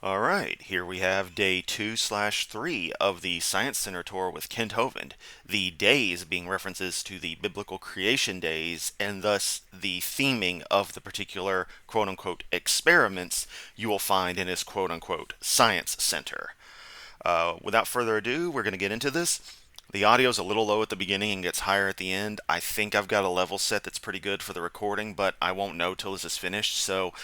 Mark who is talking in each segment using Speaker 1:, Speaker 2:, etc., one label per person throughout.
Speaker 1: All right, here we have day 2/3 of the Science Center tour with Kent Hovind. The days being references to the biblical creation days, and thus the theming of the particular quote unquote experiments you will find in his quote unquote Science Center. Without further ado, we're going to get into this. The audio's a little low at the beginning and gets higher at the end. I think I've got a level set that's pretty good for the recording, but I won't know till this is finished, so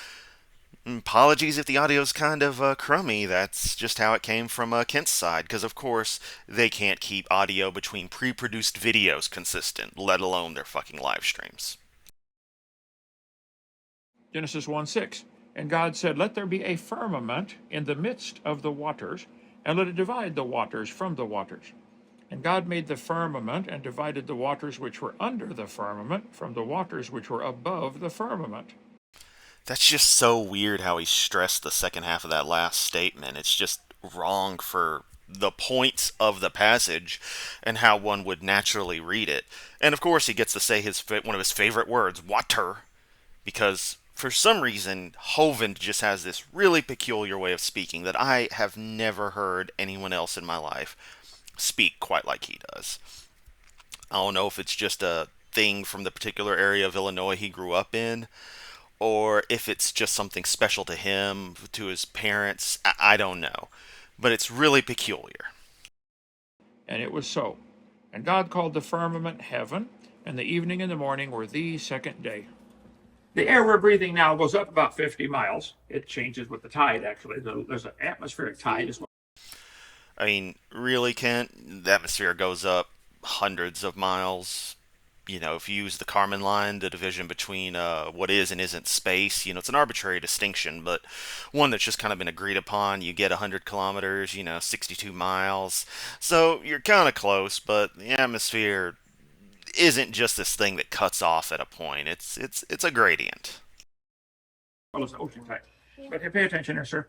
Speaker 1: apologies if the audio's kind of crummy. That's just how it came from Kent's side, because of course they can't keep audio between pre-produced videos consistent, let alone their fucking live streams.
Speaker 2: Genesis 1:6. And God said, "Let there be a firmament in the midst of the waters, and let it divide the waters from the waters. And God made the firmament and divided the waters which were under the firmament from the waters which were above the firmament."
Speaker 1: That's just so weird how he stressed the second half of that last statement. It's just wrong for the points of the passage and how one would naturally read it. And of course, he gets to say one of his favorite words, water, because for some reason, Hovind just has this really peculiar way of speaking that I have never heard anyone else in my life speak quite like he does. I don't know if it's just a thing from the particular area of Illinois he grew up in, or if it's just something special to him, to his parents. I don't know. But it's really peculiar.
Speaker 2: And it was so. And God called the firmament heaven, and the evening and the morning were the second day. The air we're breathing now goes up about 50 miles. It changes with the tide, actually. There's an atmospheric tide as well.
Speaker 1: I mean, really, Kent? The atmosphere goes up hundreds of miles. If you use the Kármán line, the division between what is and isn't space, it's an arbitrary distinction, but one that's just kind of been agreed upon. You get 100 kilometers, 62 miles. So you're kind of close, but the atmosphere isn't just this thing that cuts off at a point. It's a gradient.
Speaker 2: Well, it's the ocean tide. But pay attention here, sir.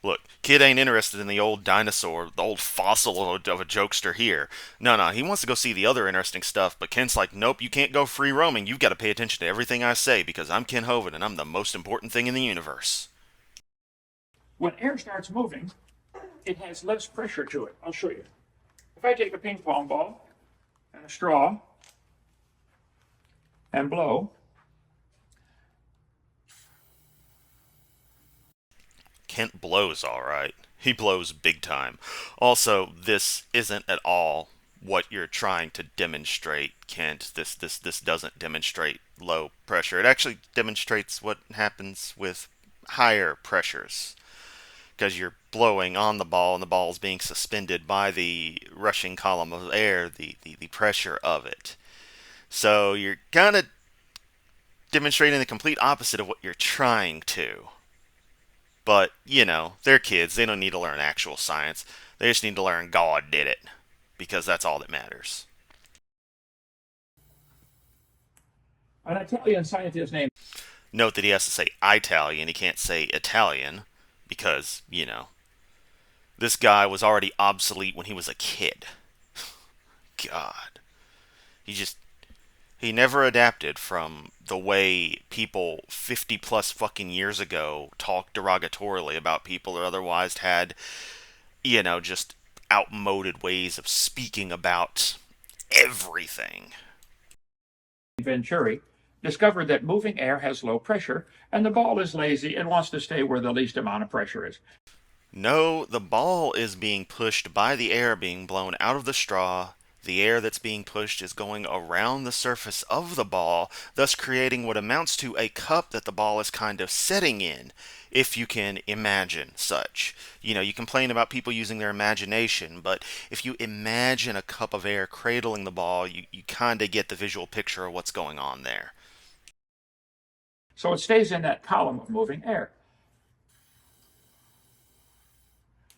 Speaker 1: Look, kid ain't interested in the old dinosaur, the old fossil of a jokester here. No, he wants to go see the other interesting stuff, but Ken's like, nope, you can't go free roaming. You've got to pay attention to everything I say because I'm Ken Hovind and I'm the most important thing in the universe.
Speaker 2: When air starts moving, it has less pressure to it. I'll show you. If I take a ping pong ball and a straw and blow,
Speaker 1: Kent blows all right. He blows big time. Also, this isn't at all what you're trying to demonstrate, Kent. This doesn't demonstrate low pressure. It actually demonstrates what happens with higher pressures. Because you're blowing on the ball and the ball is being suspended by the rushing column of air, the pressure of it. So you're kind of demonstrating the complete opposite of what you're trying to. But, they're kids. They don't need to learn actual science. They just need to learn God did it. Because that's all that matters.
Speaker 2: an Italian scientist named.
Speaker 1: Note that he has to say Italian. He can't say Italian. Because, this guy was already obsolete when he was a kid. God. He never adapted from the way people 50 plus fucking years ago talked derogatorily about people or otherwise had, just outmoded ways of speaking about everything.
Speaker 2: Venturi discovered that moving air has low pressure, and the ball is lazy and wants to stay where the least amount of pressure is.
Speaker 1: No, the ball is being pushed by the air being blown out of the straw. The air that's being pushed is going around the surface of the ball, thus creating what amounts to a cup that the ball is kind of setting in, if you can imagine such. You complain about people using their imagination, but if you imagine a cup of air cradling the ball, you kind of get the visual picture of what's going on there.
Speaker 2: So it stays in that column of moving air.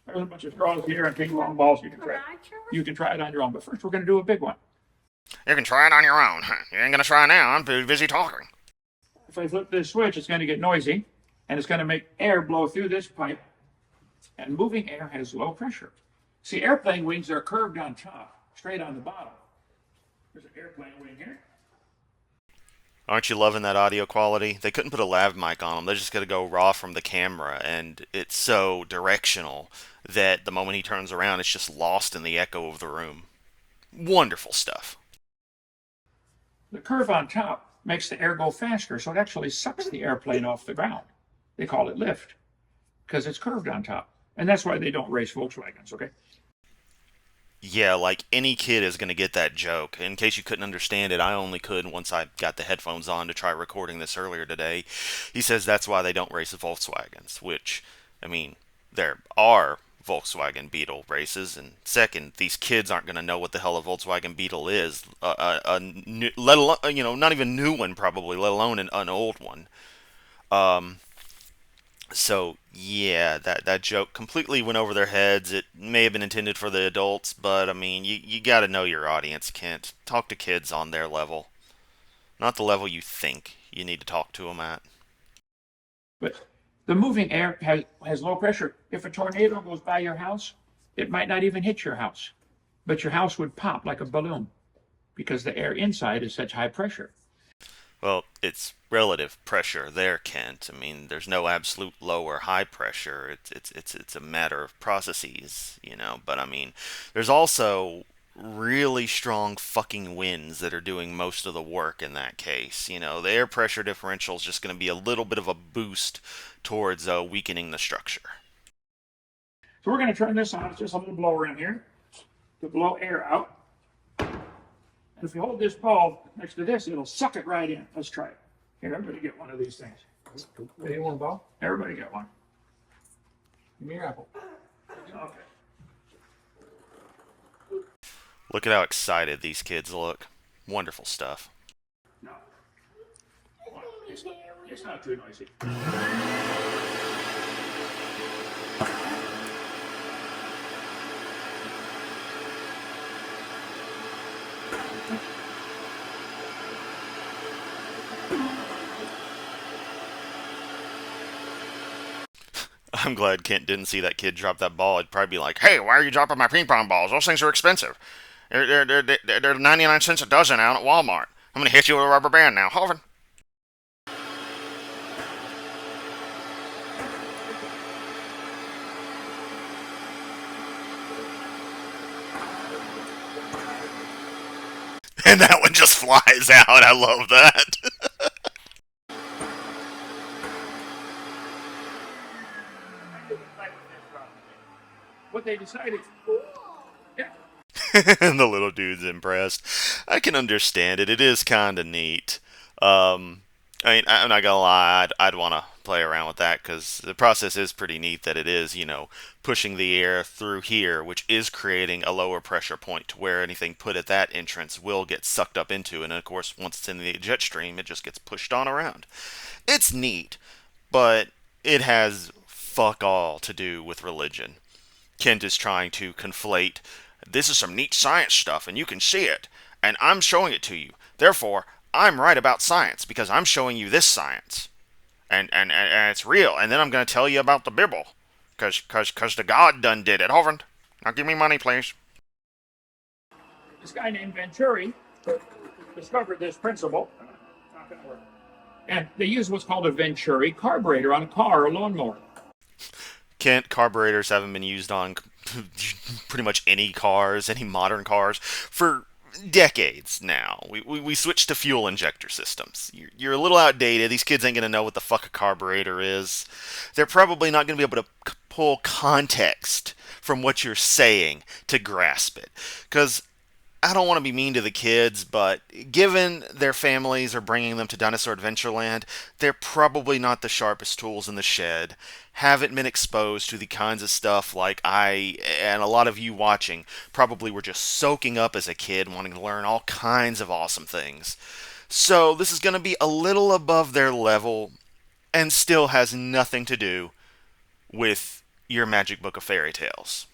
Speaker 2: There's a bunch of straws here and ping pong balls. You can try it on your own, but first we're going to do a big one.
Speaker 1: You can try it on your own. You ain't gonna try now. I'm too busy talking.
Speaker 2: If I flip this switch, it's going to get noisy, and it's going to make air blow through this pipe, and moving air has low pressure. See, airplane wings are curved on top, straight on the bottom. There's an airplane wing here.
Speaker 1: Aren't you loving that audio quality? They couldn't put a lav mic on them. They're just going to go raw from the camera, and it's so directional that the moment he turns around, it's just lost in the echo of the room. Wonderful stuff.
Speaker 2: The curve on top makes the air go faster, so it actually sucks the airplane off the ground. They call it lift because it's curved on top. And that's why they don't race Volkswagens, okay?
Speaker 1: Yeah, like any kid is going to get that joke. In case you couldn't understand it, I only could once I got the headphones on to try recording this earlier today. He says that's why they don't race Volkswagens, which, I mean, there are Volkswagen Beetle races, and second, these kids aren't going to know what the hell a Volkswagen Beetle is, let alone, not even new one probably, let alone an old one. Um, so yeah, that joke completely went over their heads. It may have been intended for the adults, but I mean, you got to know your audience, Kent. Talk to kids on their level, not the level you think you need to talk to them at.
Speaker 2: But the moving air has low pressure. If a tornado goes by your house, it might not even hit your house, but your house would pop like a balloon because the air inside is such high pressure.
Speaker 1: Well, it's relative pressure there, Kent. I mean, there's no absolute low or high pressure. It's a matter of processes, you know. But I mean, there's also really strong fucking winds that are doing most of the work in that case. You know, the air pressure differential is just going to be a little bit of a boost towards weakening the structure.
Speaker 2: So we're going to turn this on. It's just a little blower in here to blow air out. And if you hold this ball next to this, it'll suck it right in. Let's try it. Here, everybody get one of these things.
Speaker 3: Hey, you want a ball?
Speaker 2: Everybody get one.
Speaker 3: Give me your apple.
Speaker 2: Okay.
Speaker 1: Look at how excited these kids look. Wonderful stuff.
Speaker 2: No. It's not too noisy.
Speaker 1: I'm glad Kent didn't see that kid drop that ball. He'd probably be like, "Hey, why are you dropping my ping pong balls? Those things are expensive. They're 99 cents a dozen out at Walmart. I'm gonna hit you with a rubber band now, Hovind." And that one just flies out. I love that.
Speaker 2: What they decided. Yeah.
Speaker 1: And the little dude's impressed. I can understand it. It is kind of neat. I mean, I'm not gonna lie. I'd want to play around with that because the process is pretty neat. That it is, pushing the air through here, which is creating a lower pressure point to where anything put at that entrance will get sucked up into, and of course, once it's in the jet stream, it just gets pushed on around. It's neat, but it has fuck all to do with religion. Kent is trying to conflate, this is some neat science stuff and you can see it, and I'm showing it to you. Therefore, I'm right about science because I'm showing you this science. And it's real. And then I'm going to tell you about the Bible. Because the God done did it. Hovind, now give me money, please.
Speaker 2: This guy named Venturi discovered this principle. Not going to work. And they use what's called a Venturi carburetor on a car or a lawnmower.
Speaker 1: Kent, carburetors haven't been used on pretty much any cars, any modern cars, for decades now. We switched to fuel injector systems. You're a little outdated. These kids ain't going to know what the fuck a carburetor is. They're probably not going to be able to pull context from what you're saying to grasp it. Because I don't want to be mean to the kids, but given their families are bringing them to Dinosaur Adventureland, they're probably not the sharpest tools in the shed, haven't been exposed to the kinds of stuff like I and a lot of you watching probably were just soaking up as a kid, wanting to learn all kinds of awesome things. So this is going to be a little above their level and still has nothing to do with your magic book of fairy tales.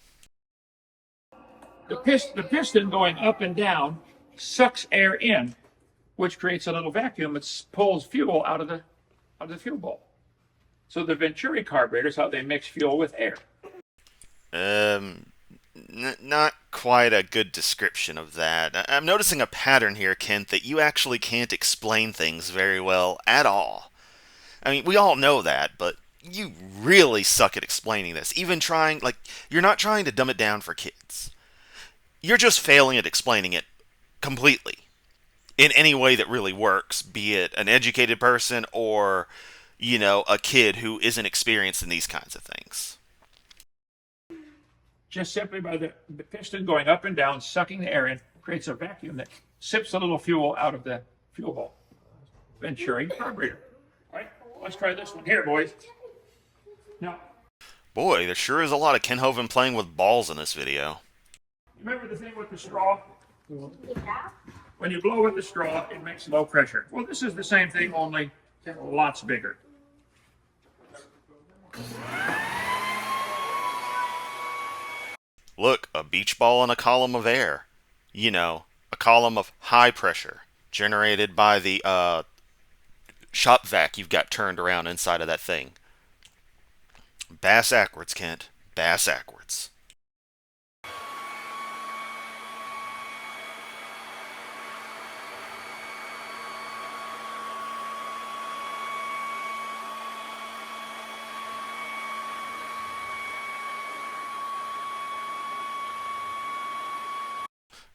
Speaker 2: The piston going up and down sucks air in, which creates a little vacuum that pulls fuel out of the fuel bowl. So the Venturi carburetor is how they mix fuel with air.
Speaker 1: Not quite a good description of that. I'm noticing a pattern here, Kent, that you actually can't explain things very well at all. I mean, we all know that, but you really suck at explaining this. Even trying, like, you're not trying to dumb it down for kids. You're just failing at explaining it completely in any way that really works, be it an educated person or, a kid who isn't experienced in these kinds of things.
Speaker 2: Just simply by the piston going up and down, sucking the air in, creates a vacuum that sips a little fuel out of the fuel hole. Venturing carburetor. All right, let's try this one here, boys. Now,
Speaker 1: Boy, there sure is a lot of Ken Hovind playing with balls in this video.
Speaker 2: remember the thing with the straw? When you blow with the straw, it makes low pressure. Well, this is the same thing, only lots bigger.
Speaker 1: Look, a beach ball in a column of air. A column of high pressure generated by the shop vac you've got turned around inside of that thing. Bass backwards, Kent. Bass backwards.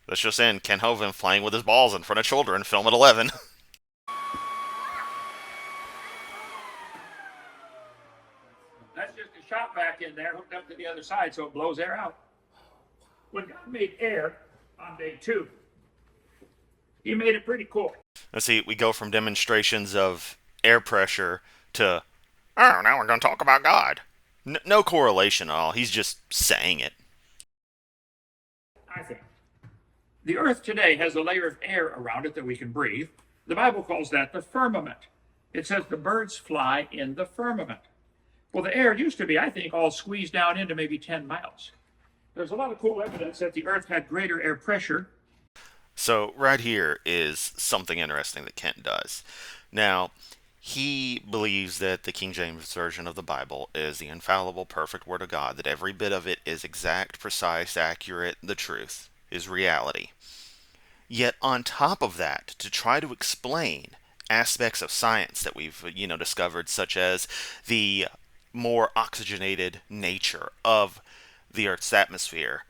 Speaker 1: Let's just end Ken Hovind playing with his balls in front of children, film at 11.
Speaker 2: That's just a shop vac in there hooked up to the other side so it blows air out. When God made air on day 2, he made it pretty cool.
Speaker 1: Let's see, we go from demonstrations of air pressure to, oh, now we're going to talk about God. No correlation at all. He's just saying it.
Speaker 2: I think. The earth today has a layer of air around it that we can breathe. The Bible calls that the firmament. It says the birds fly in the firmament. Well, the air used to be, I think, all squeezed down into maybe 10 miles. There's a lot of cool evidence that the earth had greater air pressure.
Speaker 1: So, right here is something interesting that Kent does. Now, he believes that the King James Version of the Bible is the infallible, perfect Word of God, that every bit of it is exact, precise, accurate, the truth, is reality. Yet, on top of that, to try to explain aspects of science that we've, discovered, such as the more oxygenated nature of the Earth's atmosphere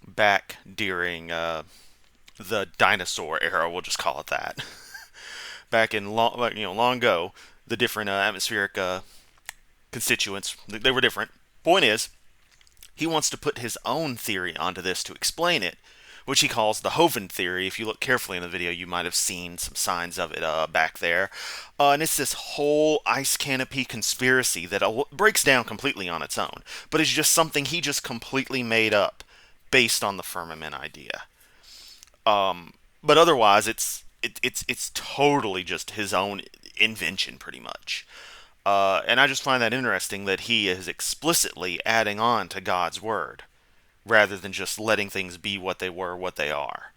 Speaker 1: back during the dinosaur era, we'll just call it that. Back in long ago, the different atmospheric constituents, they were different. Point is, he wants to put his own theory onto this to explain it, which he calls the Hovind theory. If you look carefully in the video, you might have seen some signs of it back there. And it's this whole ice canopy conspiracy that breaks down completely on its own, but it's just something he just completely made up based on the firmament idea. But otherwise, it's totally just his own invention, pretty much. And I just find that interesting that he is explicitly adding on to God's word, rather than just letting things be what they were, what they are.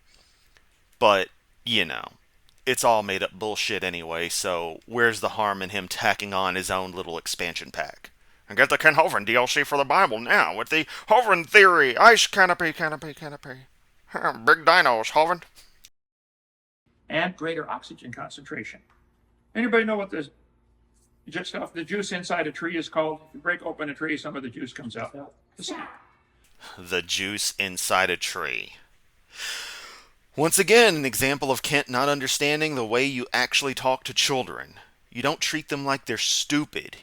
Speaker 1: But, it's all made up bullshit anyway, so where's the harm in him tacking on his own little expansion pack? And get the Ken Hovind DLC for the Bible now with the Hovind theory, ice canopy. Big dinos, Hovind.
Speaker 2: And greater oxygen concentration. Anybody know what the juice inside a tree is called? If you break open a tree, some of the juice comes out. The sap.
Speaker 1: The juice inside a tree. Once again, an example of Kent not understanding the way you actually talk to children. You don't treat them like they're stupid.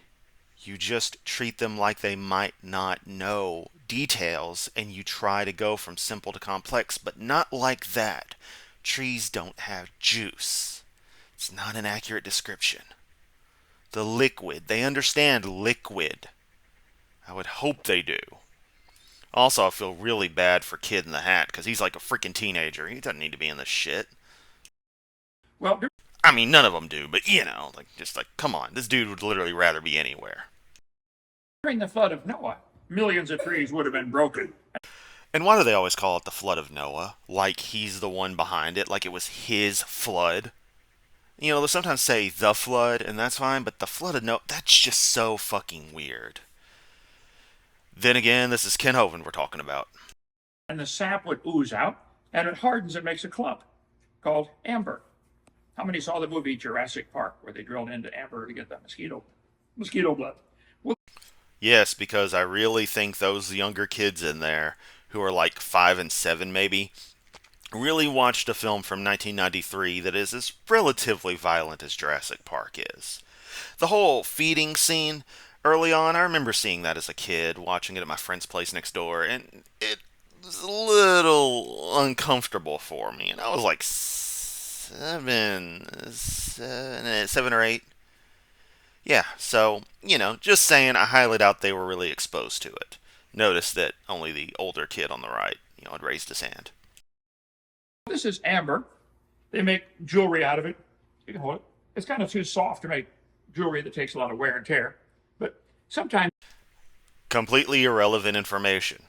Speaker 1: You just treat them like they might not know details, and you try to go from simple to complex, but not like that. Trees don't have juice. It's not an accurate description. The liquid. They understand liquid. I would hope they do. Also, I feel really bad for Kid in the Hat, because he's like a freaking teenager. He doesn't need to be in this shit.
Speaker 2: Well,
Speaker 1: I mean, none of them do, but come on. This dude would literally rather be anywhere.
Speaker 2: during the flood of Noah, millions of trees would have been broken.
Speaker 1: And why do they always call it the flood of Noah? Like he's the one behind it, like it was his flood? They'll sometimes say the flood, and that's fine, but the flood of Noah, that's just so fucking weird. Then again, this is Ken Hovind we're talking about.
Speaker 2: and the sap would ooze out, and it hardens and makes a clump called amber. How many saw the movie Jurassic Park, where they drilled into amber to get that mosquito blood? Well,
Speaker 1: Yes, because I really think those younger kids in there, who are like 5 and 7 maybe, really watched a film from 1993 that is as relatively violent as Jurassic Park is. The whole feeding scene early on, I remember seeing that as a kid, watching it at my friend's place next door, and it was a little uncomfortable for me. And I was like 7 or 8. Yeah, so, just saying, I highly doubt they were really exposed to it. Notice that only the older kid on the right, had raised his hand.
Speaker 2: this is amber. They make jewelry out of it. You can hold it. It's kind of too soft to make jewelry that takes a lot of wear and tear, but sometimes
Speaker 1: Completely irrelevant information.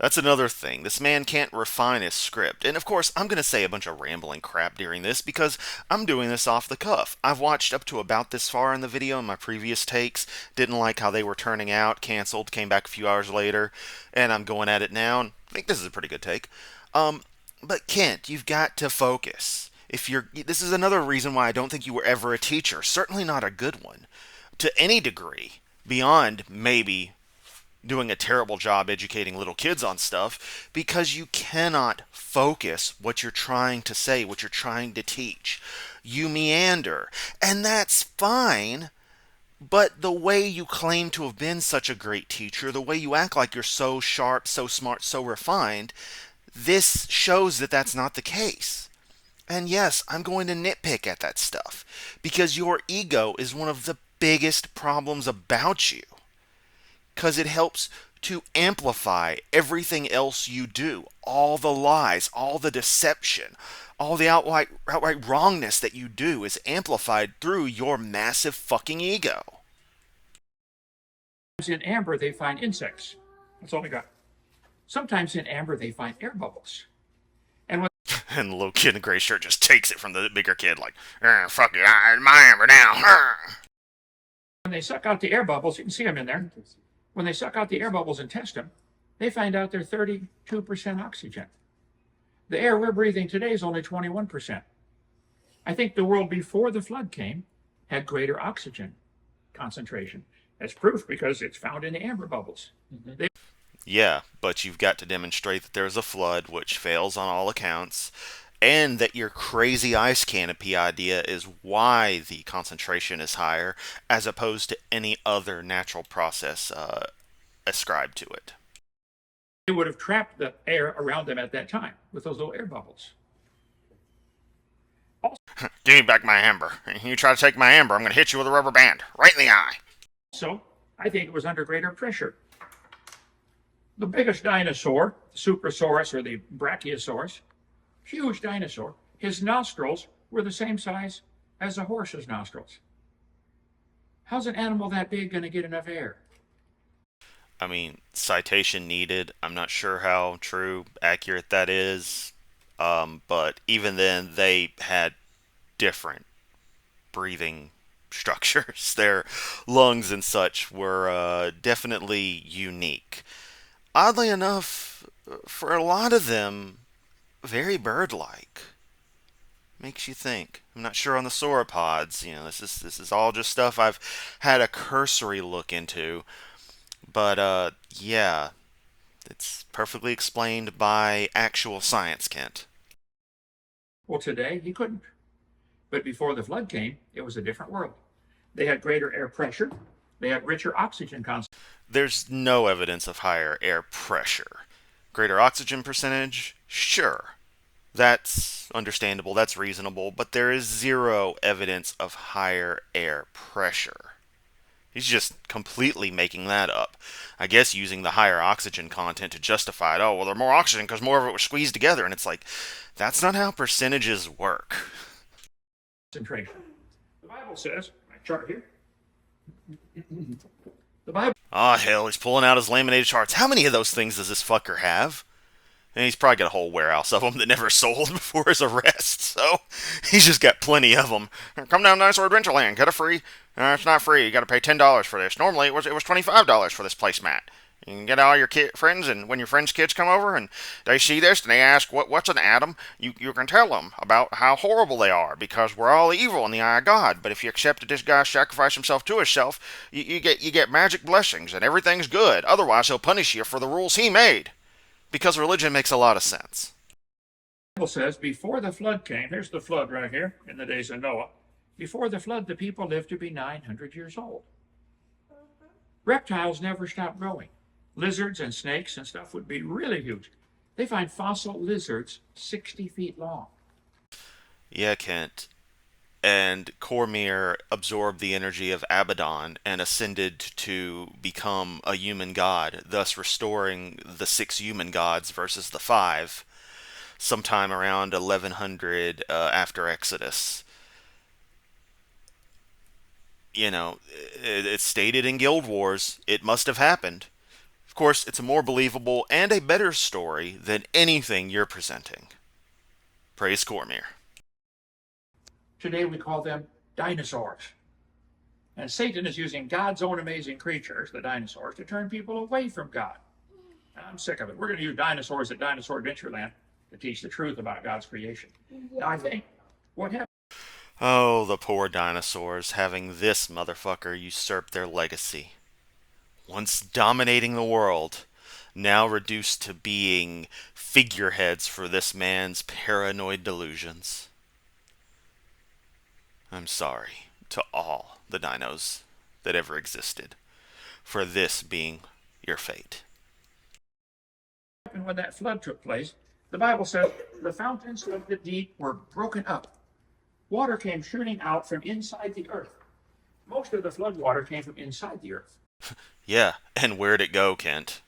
Speaker 1: That's another thing. This man can't refine his script. And of course, I'm going to say a bunch of rambling crap during this because I'm doing this off the cuff. I've watched up to about this far in the video in my previous takes, didn't like how they were turning out, canceled, came back a few hours later, and I'm going at it now, and I think this is a pretty good take. But Kent, you've got to focus. This is another reason why I don't think you were ever a teacher, certainly not a good one, to any degree, beyond maybe doing a terrible job educating little kids on stuff, because you cannot focus what you're trying to say, what you're trying to teach. You meander, and that's fine, but the way you claim to have been such a great teacher, the way you act like you're so sharp, so smart, so refined, this shows that that's not the case. And yes, I'm going to nitpick at that stuff, because your ego is one of the biggest problems about you. Because it helps to amplify everything else you do. All the lies, all the deception, all the outright wrongness that you do is amplified through your massive fucking ego.
Speaker 2: in amber they find insects. That's all we got. Sometimes in amber they find air bubbles. And when
Speaker 1: And the little kid in the gray shirt just takes it from the bigger kid like, fuck it, my amber now.
Speaker 2: they suck out the air bubbles, you can see them in there. When they suck out the air bubbles and test them, they find out they're 32% oxygen. The air we're breathing today is only 21%. I think the world before the flood came had greater oxygen concentration. That's proof because it's found in the amber bubbles.
Speaker 1: Yeah, but you've got to demonstrate that there's a flood, which fails on all accounts, and that your crazy ice canopy idea is why the concentration is higher, as opposed to any other natural process ascribed to it.
Speaker 2: They would have trapped the air around them at that time with those little air bubbles.
Speaker 1: Give me back my amber. You try to take my amber, I'm going to hit you with a rubber band, right in the eye.
Speaker 2: So I think it was under greater pressure. The biggest dinosaur, the Suprasaurus or the Brachiosaurus, huge dinosaur, his nostrils were the same size as a horse's nostrils. How's an animal that big going to get enough air?
Speaker 1: I mean, citation needed. I'm not sure how true, accurate that is. But even then, they had different breathing structures. Their lungs and such were definitely unique. Oddly enough, for a lot of them, very bird-like. Makes you think. I'm not sure on the sauropods. This is all just stuff I've had a cursory look into. But yeah, it's perfectly explained by actual science, Kent.
Speaker 2: Well, today he couldn't. But before the flood came, it was a different world. They had greater air pressure. They had richer oxygen concentration.
Speaker 1: There's no evidence of higher air pressure. Greater oxygen percentage? Sure. That's understandable, that's reasonable, but there is zero evidence of higher air pressure. He's just completely making that up. I guess using the higher oxygen content to justify it. Oh, well, there's more oxygen because more of it was squeezed together. And it's like, that's not how percentages work.
Speaker 2: Concentration. The Bible says, my chart here. The Bible.
Speaker 1: Oh, hell, he's pulling out his laminated charts. How many of those things does this fucker have? And he's probably got a whole warehouse of them that never sold before his arrest. So he's just got plenty of them. Come down to Dinosaur Adventureland. Get a free. It's not free. You got to pay $10 for this. Normally it was $25 for this placemat. You can get all your friends, and when your friends' kids come over and they see this and they ask, what's an atom? You can tell them about how horrible they are because we're all evil in the eye of God. But if you accept that this guy sacrificed himself to himself, you get magic blessings and everything's good. Otherwise, he'll punish you for the rules he made. Because religion makes a lot of sense.
Speaker 2: The Bible says before the flood came, here's the flood right here in the days of Noah. Before the flood, the people lived to be 900 years old. Reptiles never stopped growing. Lizards and snakes and stuff would be really huge. They find fossil lizards 60 feet long.
Speaker 1: Yeah, Kent. And Cormier absorbed the energy of Abaddon and ascended to become a human god, thus restoring the 6 human gods versus the 5, sometime around 1100 after Exodus. It's stated in Guild Wars. It must have happened. Of course, it's a more believable and a better story than anything you're presenting. Praise Cormier.
Speaker 2: Today we call them dinosaurs. And Satan is using God's own amazing creatures, the dinosaurs, to turn people away from God. I'm sick of it. We're going to use dinosaurs at Dinosaur Adventureland to teach the truth about God's creation. Now, I think what happened.
Speaker 1: Oh, the poor dinosaurs having this motherfucker usurp their legacy. Once dominating the world, now reduced to being figureheads for this man's paranoid delusions. I'm sorry to all the dinos that ever existed for this being your fate.
Speaker 2: When that flood took place, the Bible says the fountains of the deep were broken up. Water came shooting out from inside the earth. Most of the flood water came from inside the earth.
Speaker 1: Yeah, and where'd it go, Kent?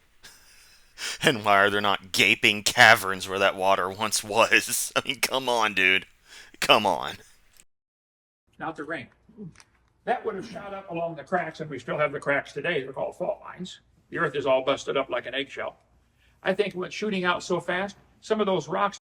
Speaker 1: And why are there not gaping caverns where that water once was? I mean, come on, dude. Come on.
Speaker 2: Not the rain. That would have shot up along the cracks, and we still have the cracks today. They're called fault lines. The earth is all busted up like an eggshell. I think when shooting out so fast, some of those rocks.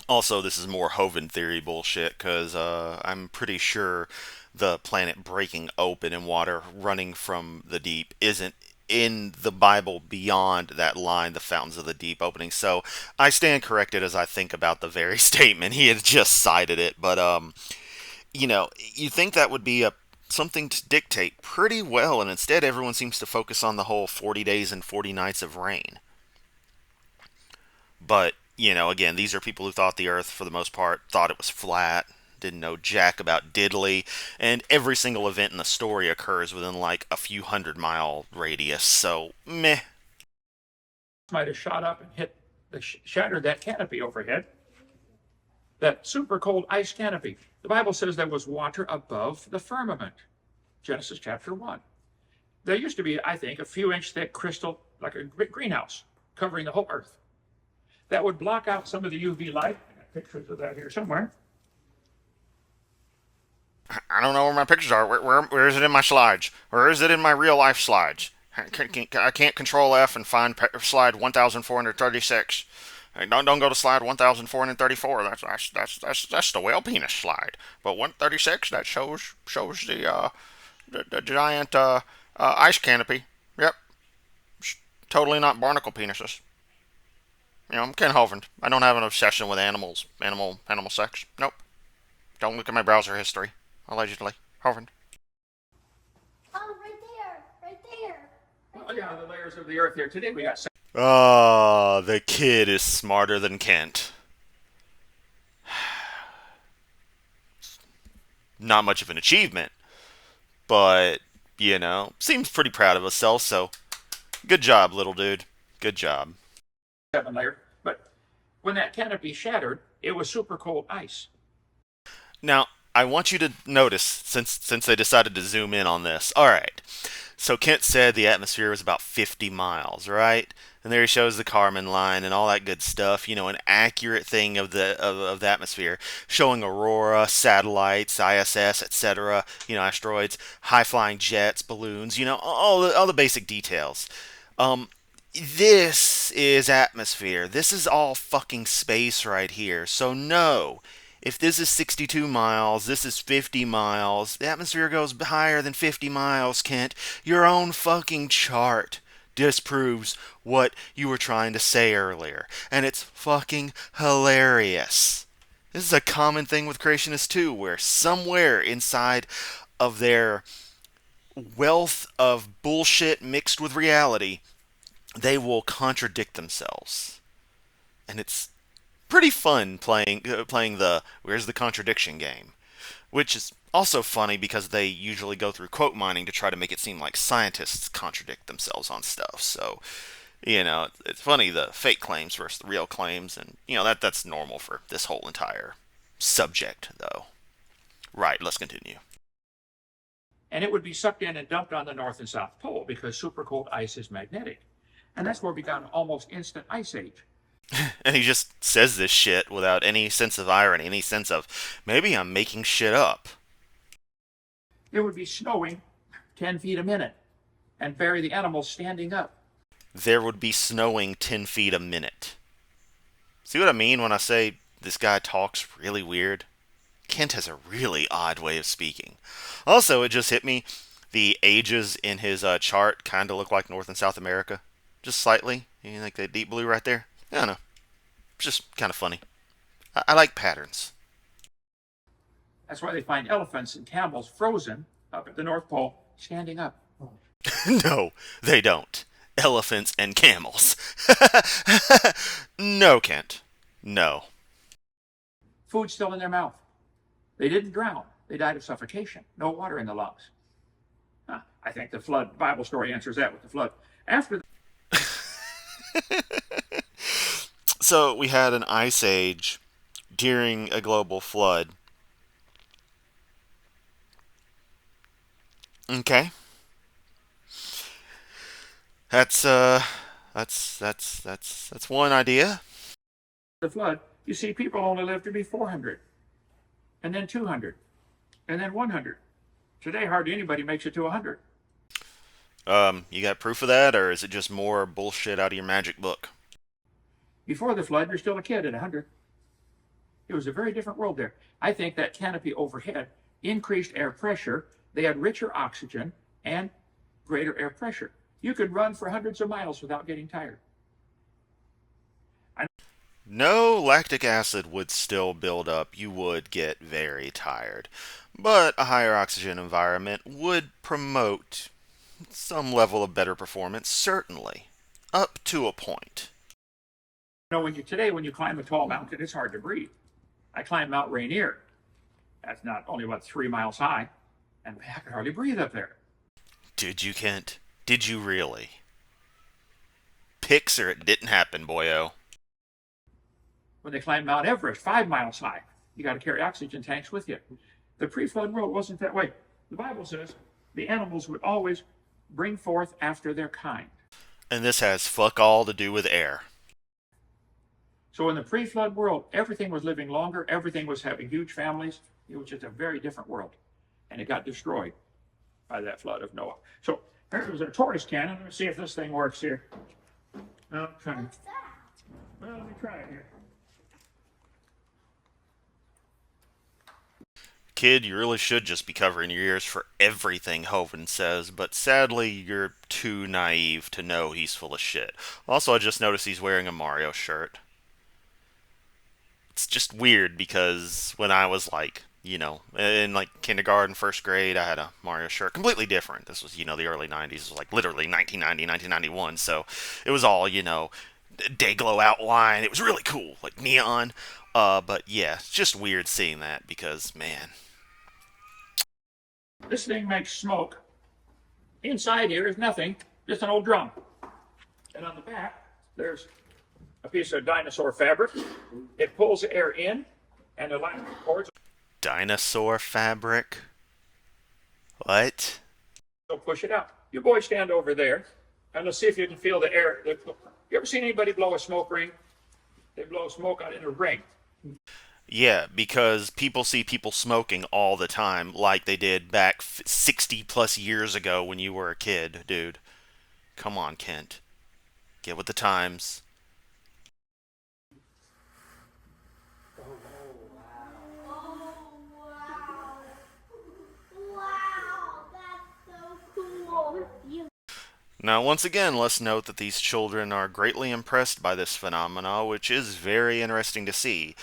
Speaker 1: Also, this is more Hovind theory bullshit, because I'm pretty sure the planet breaking open and water running from the deep isn't in the Bible beyond that line, the fountains of the deep opening. So I stand corrected as I think about the very statement. He had just cited it, but you think that would be something to dictate pretty well, and instead everyone seems to focus on the whole 40 days and 40 nights of rain. But, again, these are people who thought the earth, for the most part, thought it was flat, didn't know jack about diddly, and every single event in the story occurs within like a few 100-mile radius, so meh.
Speaker 2: Might have shot up and shattered that canopy overhead. That super cold ice canopy. The Bible says there was water above the firmament. Genesis chapter 1. There used to be, I think, a few inch thick crystal, like a greenhouse, covering the whole earth. That would block out some of the UV light. I got pictures of that here somewhere.
Speaker 1: I don't know where my pictures are. Where is it in my slides? Where is it in my real life slides? I can't control F and find slide 1436. Don't go to slide 1434. That's the whale penis slide. But 136, that shows the giant ice canopy. Yep, totally not barnacle penises. I'm Ken Hovind. I don't have an obsession with animals, animal sex. Nope. Don't look at my browser history. Allegedly, Hovind.
Speaker 4: Oh, right there.
Speaker 2: Oh yeah, the layers of the earth here. Today we got.
Speaker 1: The kid is smarter than Kent. Not much of an achievement, but, seems pretty proud of himself, so good job, little dude. Good job.
Speaker 2: 7 layer, but when that canopy shattered, it was super cold ice.
Speaker 1: Now, I want you to notice, since they decided to zoom in on this. Alright, so Kent said the atmosphere was about 50 miles, right? And there he shows the Kármán line and all that good stuff, an accurate thing of the atmosphere, showing aurora, satellites, ISS, etc., asteroids, high-flying jets, balloons, all the basic details. This is atmosphere. This is all fucking space right here. So no, if this is 62 miles, this is 50 miles, the atmosphere goes higher than 50 miles, Kent. Your own fucking chart disproves what you were trying to say earlier. And it's fucking hilarious. This is a common thing with creationists too, where somewhere inside of their wealth of bullshit mixed with reality, they will contradict themselves. And it's pretty fun playing the where's the contradiction game, which is also funny because they usually go through quote mining to try to make it seem like scientists contradict themselves on stuff. So, it's funny the fake claims versus the real claims, and that's normal for this whole entire subject, though. Right, let's continue.
Speaker 2: And it would be sucked in and dumped on the North and South Pole because super cold ice is magnetic. And that's where we got an almost instant ice age.
Speaker 1: And he just says this shit without any sense of irony, any sense of maybe I'm making shit up.
Speaker 2: It would be snowing 10 feet a minute and bury the animals standing up.
Speaker 1: There would be snowing 10 feet a minute. See what I mean when I say this guy talks really weird? Kent has a really odd way of speaking. Also, it just hit me. The ages in his chart kind of look like North and South America. Just slightly. Like that deep blue right there? I don't know. It's just kind of funny. I like patterns.
Speaker 2: That's why they find elephants and camels frozen up at the North Pole standing up.
Speaker 1: No, they don't. Elephants and camels. No, Kent. No.
Speaker 2: Food still in their mouth. They didn't drown. They died of suffocation. No water in the lungs. I think the flood Bible story answers that with the flood. After
Speaker 1: So we had an ice age during a global flood. Okay. That's one idea.
Speaker 2: the flood, you see people only live to be 400, and then 200, and then 100. Today, hardly anybody makes it to 100.
Speaker 1: You got proof of that, or is it just more bullshit out of your magic book?
Speaker 2: Before the flood, you're still a kid at 100. It was a very different world there. I think that canopy overhead increased air pressure. They had richer oxygen and greater air pressure. You could run for hundreds of miles without getting tired.
Speaker 1: No, lactic acid would still build up. You would get very tired. But a higher oxygen environment would promote some level of better performance, certainly. Up to a point.
Speaker 2: When you climb a tall mountain, it's hard to breathe. I climbed Mount Rainier. That's not only about 3 miles high, and I could hardly breathe up there.
Speaker 1: Did you, Kent? Did you really? Pics or it didn't happen, boyo.
Speaker 2: When they climbed Mount Everest, 5 miles high, you got to carry oxygen tanks with you. The pre-flood world wasn't that way. The Bible says the animals would always bring forth after their kind.
Speaker 1: And this has fuck all to do with air.
Speaker 2: So in the pre-flood world, everything was living longer. Everything was having huge families. It was just a very different world. And it got destroyed by that flood of Noah. So there was a Taurus cannon. Let me see if this thing works here. No,
Speaker 4: What's that?
Speaker 2: well, let me try it here.
Speaker 1: Kid, you really should just be covering your ears for everything Hovind says, but sadly, you're too naive to know he's full of shit. Also, I just noticed he's wearing a Mario shirt. It's just weird because when I was in kindergarten, first grade, I had a Mario shirt. Completely different. This was, the early 90s. It was literally 1990, 1991. So it was all, day-glow outline. It was really cool, like neon. But yeah, it's just weird seeing that because, man.
Speaker 2: This thing makes smoke. Inside here is nothing, just an old drum. And on the back, there's a piece of dinosaur fabric. It pulls the air in, and the electric cords
Speaker 1: Dinosaur fabric? What?
Speaker 2: will push it out. You boys stand over there, and let's see if you can feel the air. You ever seen anybody blow a smoke ring? They blow smoke out in a ring.
Speaker 1: Yeah, because people see people smoking all the time, like they did back 60 plus years ago when you were a kid, dude. Come on, Kent. Get with the times.
Speaker 4: Wow, that's so cool.
Speaker 1: Now, once again, let's note that these children are greatly impressed by this phenomena, which is very interesting to see.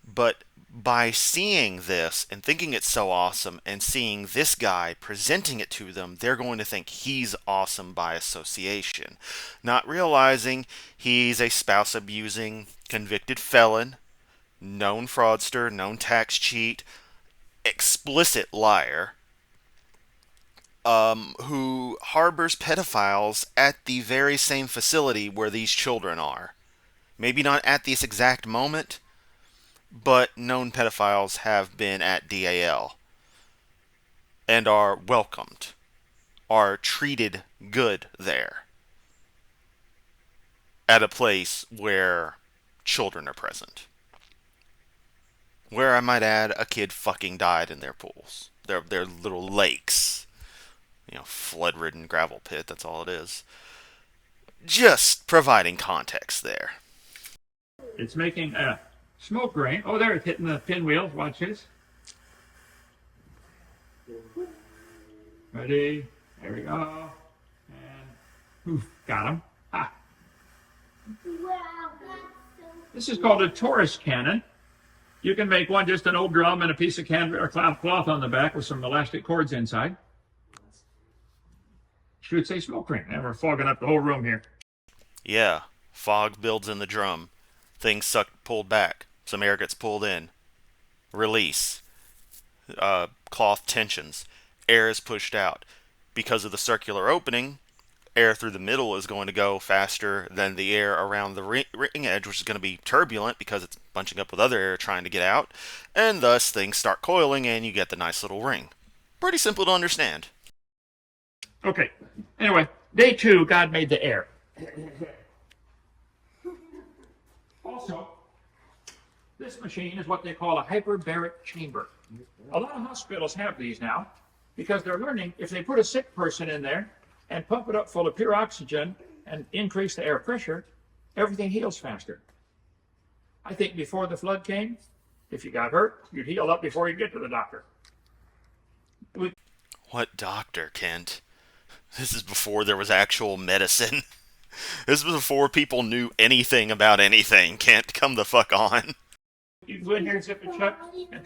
Speaker 1: But by seeing this and thinking it's so awesome and seeing this guy presenting it to them, they're going to think he's awesome by association, not realizing he's a spouse abusing, convicted felon, known fraudster, known tax cheat, explicit liar, who harbors pedophiles at the very same facility where these children are. Maybe not at this exact moment, but known pedophiles have been at DAL and are welcomed, are treated good there, at a place where children are present. Where, I might add, a kid fucking died in their pools, their little lakes. Flood-ridden gravel pit, that's all it is. Just providing context there.
Speaker 2: It's making a smoke ring. Oh, there, it's hitting the pinwheel. Watch this. Ready? There we go. And oof, got him. Ah.
Speaker 4: Wow, that's so
Speaker 2: This is called a Taurus cannon. You can make one just an old drum and a piece of canvas or cloth on the back with some elastic cords inside. Shoots a smoke ring. And we're fogging up the whole room here.
Speaker 1: Yeah, fog builds in the drum. Things pulled back. Some air gets pulled in. Release. Cloth tensions. Air is pushed out. Because of the circular opening, air through the middle is going to go faster than the air around the ring edge, which is going to be turbulent because it's bunching up with other air trying to get out, and thus things start coiling and you get the nice little ring. Pretty simple to understand.
Speaker 2: Okay. Anyway, day 2, God made the air. Also, this machine is what they call a hyperbaric chamber. A lot of hospitals have these now because they're learning if they put a sick person in there and pump it up full of pure oxygen and increase the air pressure, everything heals faster. I think before the flood came, if you got hurt, you'd heal up before you get to the doctor.
Speaker 1: What doctor, Kent? This is before there was actual medicine. This was before people knew anything about anything. Kent, come the fuck on.
Speaker 2: You go in here and zip it shut and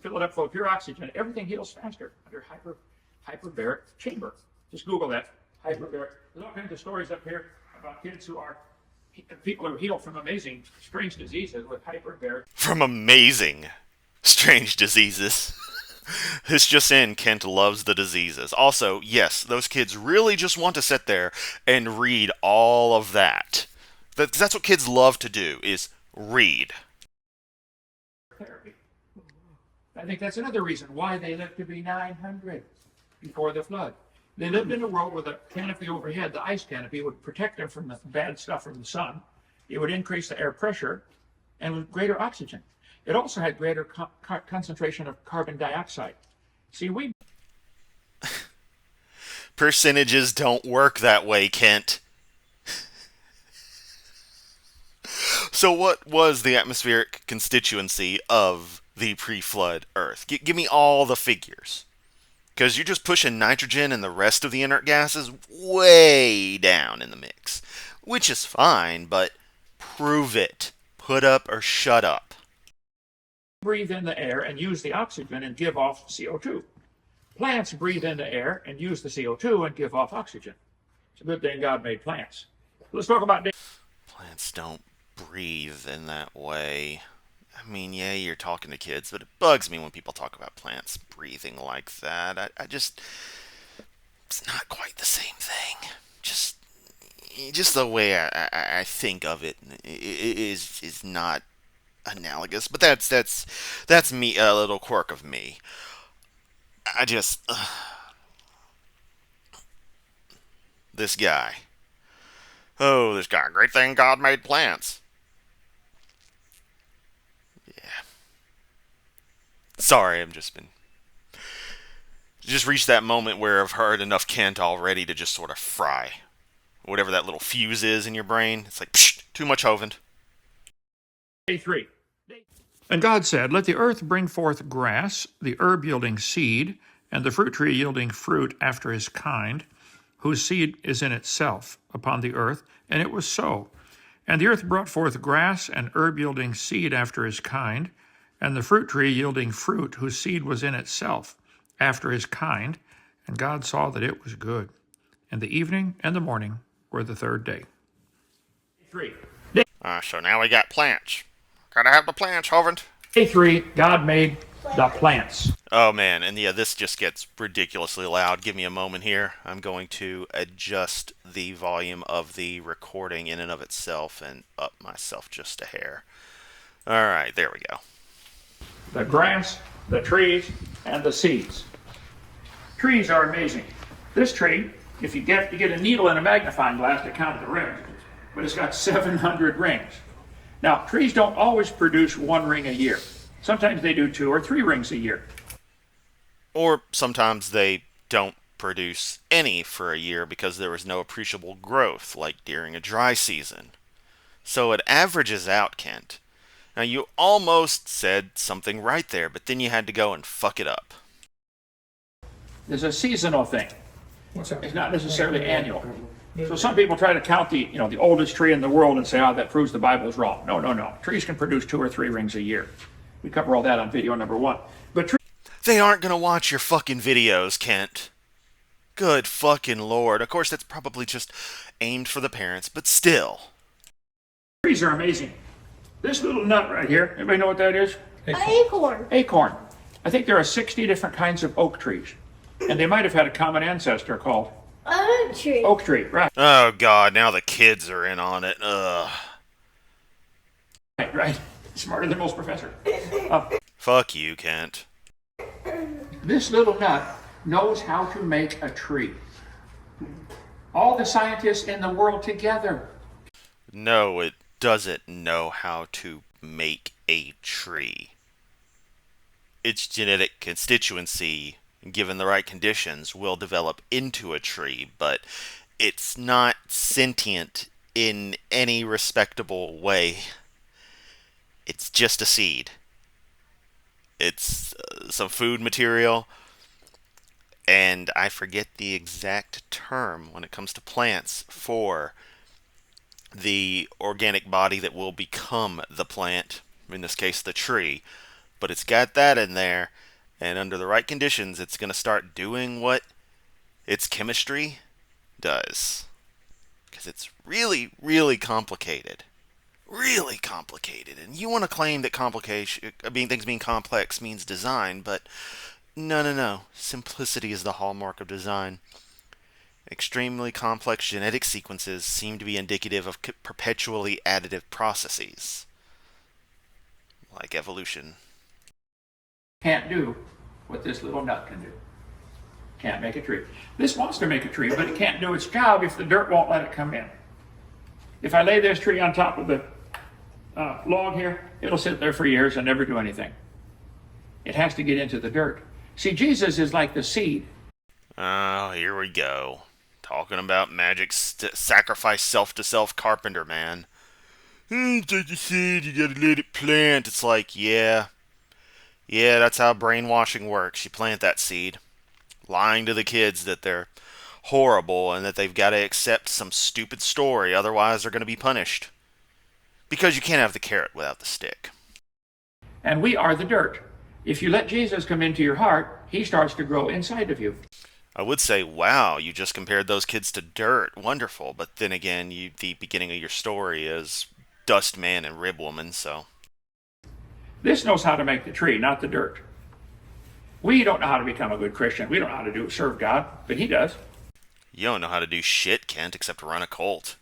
Speaker 2: fill it up full of pure oxygen. Everything heals faster under hyperbaric chamber. Just Google that. Hyperbaric. There's all kinds of stories up here about kids people who heal from amazing, strange diseases with hyperbaric.
Speaker 1: From amazing, strange diseases. This just in, Kent loves the diseases. Also, yes, those kids really just want to sit there and read all of that. That's what kids love to do, is read.
Speaker 2: Therapy. I think that's another reason why they lived to be 900 before the flood. They lived in a world with a canopy overhead. The ice canopy would protect them from the bad stuff from the sun. It would increase the air pressure and with greater oxygen. It also had greater concentration of carbon dioxide. See,
Speaker 1: Percentages don't work that way, Kent. So what was the atmospheric constituency of the pre-flood Earth? Give me all the figures. Because you're just pushing nitrogen and the rest of the inert gases way down in the mix. Which is fine, but prove it. Put up or shut up.
Speaker 2: breathe in the air and use the oxygen and give off CO2. Plants breathe in the air and use the CO2 and give off oxygen. It's a good thing God made plants. Let's talk about...
Speaker 1: Plants don't breathe in that way. I mean, yeah, you're talking to kids, but it bugs me when people talk about plants breathing like that. I just... It's not quite the same thing. Just the way I think of it is not analogous. But that's me, a little quirk of me. I just... this guy. Oh, this guy. Great thing God made plants. Yeah. Sorry, I've just reached that moment where I've heard enough Kent already to just sort of fry. Whatever that little fuse is in your brain. It's like, psh, too much Hovind.
Speaker 2: Day 3. And God said, let the earth bring forth grass, the herb yielding seed, and the fruit tree yielding fruit after his kind, whose seed is in itself upon the earth, and it was so. And the earth brought forth grass and herb yielding seed after his kind, and the fruit tree yielding fruit whose seed was in itself after his kind. And God saw that it was good. And the evening and the morning were the third day. 3.
Speaker 1: So now we got plants. Gotta have the plants, Hovind.
Speaker 2: Day 3, God made the plants.
Speaker 1: Oh man, and yeah, this just gets ridiculously loud. Give me a moment here. I'm going to adjust the volume of the recording in and of itself and up myself just a hair. Alright, there we go.
Speaker 2: The grass, the trees, and the seeds. Trees are amazing. This tree, if you get a needle and a magnifying glass to count the rings, but it's got 700 rings. Now, trees don't always produce 1 ring a year. Sometimes they do 2 or 3 rings a year.
Speaker 1: Or sometimes they don't produce any for a year because there is no appreciable growth, like during a dry season. So it averages out, Kent. Now, you almost said something right there, but then you had to go and fuck it up.
Speaker 2: There's a seasonal thing.
Speaker 3: What's that?
Speaker 2: It's not necessarily annual. So some people try to count the oldest tree in the world and say, oh, that proves the Bible is wrong. No. Trees can produce 2 or 3 rings a year. We cover all that on video number 1. But
Speaker 1: They aren't gonna watch your fucking videos, Kent. Good fucking lord. Of course, that's probably just aimed for the parents, but still.
Speaker 2: trees are amazing. This little nut right here, everybody know what that is?
Speaker 4: An acorn.
Speaker 2: Acorn. I think there are 60 different kinds of oak trees. And they might have had a common ancestor called
Speaker 4: Oak tree.
Speaker 2: oak tree, right?
Speaker 1: Oh god, now the kids are in on it. Ugh.
Speaker 2: Right. Smarter than most professors.
Speaker 1: Fuck you, Kent.
Speaker 2: This little nut knows how to make a tree. All the scientists in the world together.
Speaker 1: No, it doesn't know how to make a tree. Its genetic constituency, given the right conditions, will develop into a tree, but it's not sentient in any respectable way. It's just a seed. It's some food material, and I forget the exact term when it comes to plants for the organic body that will become the plant, in this case the tree. But it's got that in there, and under the right conditions, it's going to start doing what its chemistry does. Because it's really, really complicated. Really complicated. And you want to claim that things being complex means design, but no. Simplicity is the hallmark of design. Extremely complex genetic sequences seem to be indicative of perpetually additive processes, like evolution.
Speaker 2: Can't do what this little nut can do. Can't make a tree. This wants to make a tree, but it can't do its job if the dirt won't let it come in. If I lay this tree on top of the log here, it'll sit there for years and never do anything. It has to get into the dirt. See, Jesus is like the seed.
Speaker 1: Oh, here we go. Talking about magic sacrifice self-to-self carpenter, man. It's like the seed, you gotta let it plant. It's like, yeah, that's how brainwashing works. You plant that seed, lying to the kids that they're horrible and that they've got to accept some stupid story, otherwise they're going to be punished. Because you can't have the carrot without the stick.
Speaker 2: And we are the dirt. If you let Jesus come into your heart, he starts to grow inside of you.
Speaker 1: I would say, wow, you just compared those kids to dirt. Wonderful. But then again, the beginning of your story is dust man and rib woman, so.
Speaker 2: This knows how to make the tree, not the dirt. We don't know how to become a good Christian. We don't know how to serve God, but he does.
Speaker 1: You don't know how to do shit, Kent, except run a cult.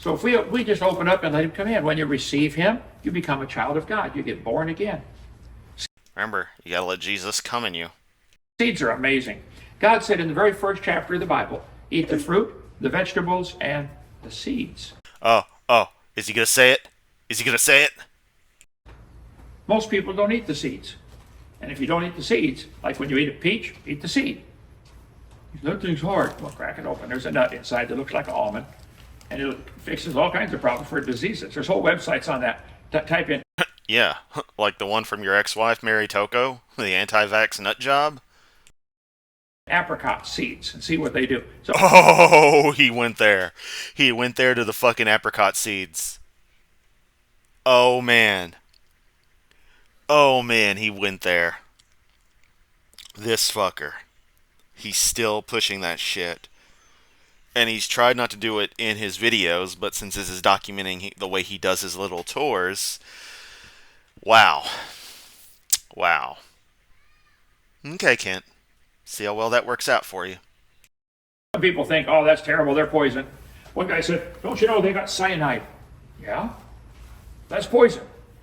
Speaker 2: So if we just open up and let him come in, when you receive him, you become a child of God. You get born again.
Speaker 1: Remember, you gotta let Jesus come in you.
Speaker 2: Seeds are amazing. God said in the very first chapter of the Bible, eat the fruit, the vegetables, and the seeds.
Speaker 1: Oh, is he gonna say it? Is he gonna say it?
Speaker 2: Most people don't eat the seeds. And if you don't eat the seeds, like when you eat a peach, eat the seed. That thing's hard. Well, crack it open. There's a nut inside that looks like an almond. And it fixes all kinds of problems for diseases. There's whole websites on that. Type in.
Speaker 1: Yeah, like the one from your ex-wife, Mary Toko, the anti-vax nut job.
Speaker 2: apricot seeds and see what they do. So,
Speaker 1: Oh, he went there. He went there to the fucking apricot seeds. Oh, man. Oh, man, he went there. This fucker. He's still pushing that shit. And he's tried not to do it in his videos, but since this is documenting the way he does his little tours, wow. Wow. Okay, Kent. See how well that works out for you.
Speaker 2: some people think, oh, that's terrible, they're poison. One guy said, don't you know they got cyanide? Yeah, that's poison.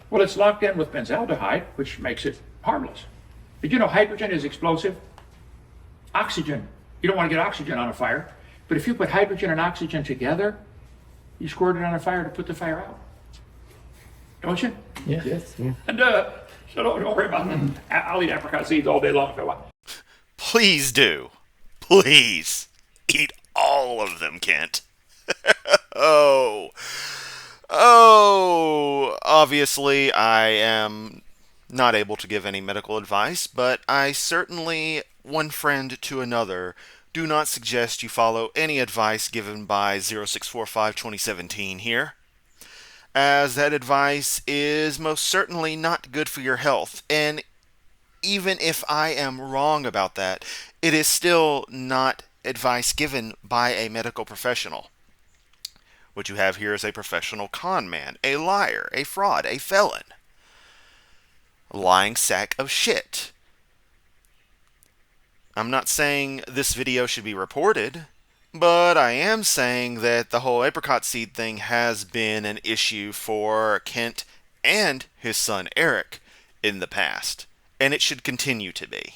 Speaker 2: Well, it's locked in with benzaldehyde, which makes it harmless. Did you know hydrogen is explosive? Oxygen. You don't want to get oxygen on a fire, but if you put hydrogen and oxygen together, you squirt it on a fire to put the fire out. Don't you?
Speaker 3: Yes. Yeah.
Speaker 2: And so don't worry about it. I'll eat apricot seeds all day long if I want.
Speaker 1: Please do. Please. Eat all of them, Kent. Oh. Oh. Obviously, I am not able to give any medical advice, but I certainly, one friend to another, do not suggest you follow any advice given by 0645-2017 here, as that advice is most certainly not good for your health. And even if I am wrong about that, it is still not advice given by a medical professional. What you have here is a professional con man, a liar, a fraud, a felon. A lying sack of shit. I'm not saying this video should be reported, but I am saying that the whole apricot seed thing has been an issue for Kent and his son Eric in the past, and it should continue to be.